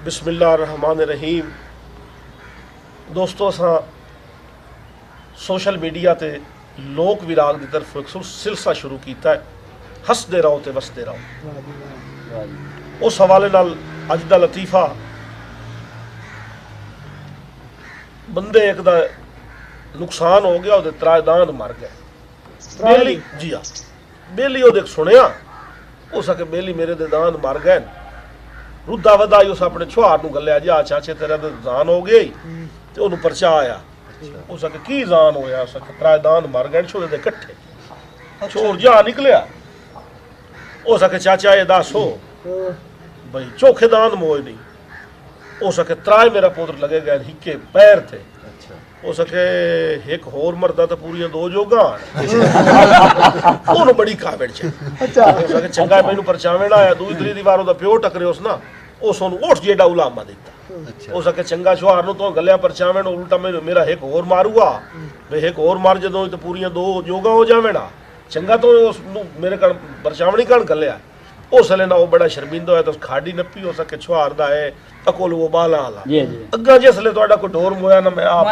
बिस्मिल्लाहिर्रहमानिर्रहीम। दोस्तों असां सोशल मीडिया ते लोक विराग की तरफ एक सिलसिला शुरू किया है, हसदे रहो ते वसदे रहो। उस हवाले नाल अज दा लतीफा, बंदे एक दा नुकसान हो गया, ਉਹਦੇ ਤਰਾਇਦਾਨ मर गए। बेली जी हाँ, बेली ਉਹਦੇ सुनिया हो सके बेली मेरे दे दान मर गए। रुद्दा वधाई उस अपने छुहार नूं गल्लिया, जा चाचे तेरा तो जान हो गई, ते ओनू परचा आया। हो सके की जान होया, हो सके तरायदान मर गए छोरे दे इकट्ठे, छोर जा निकलिया। हो सके चाचा ये दसो भाई चोखे दान मोए नहीं, हो सके त्राए मेरा पुत्र लगे गए, हिक्के पैर थे। हो सके एक होर मरदा तो पूरियां दो जोगा ओनू बड़ी कावड़ च। हो सके चंगा मैनू परचावेण आया, दूई त्री वार ओदा प्यो टकरे उस ना, उस ओनू उठ जेड़ा उलामा दिता। हो सके चंगा छुहार नूं तो गलिया परचावेण, उल्टा मेरा एक होर मारूगा, वे एक होर मार जदों तो पूरियां दो जोगा हो जावेणा। चंगा तो उस मेरे कण परचावणी कण गलिया, उस वेले ना वो बड़ा शर्मिंदा होया तो खाड़ी नप्पी। हो सके छुहार दा है अकोल वो बाला आला अग्गा जिसले तुहाडा कोई ढोर मोया ना, मैं आप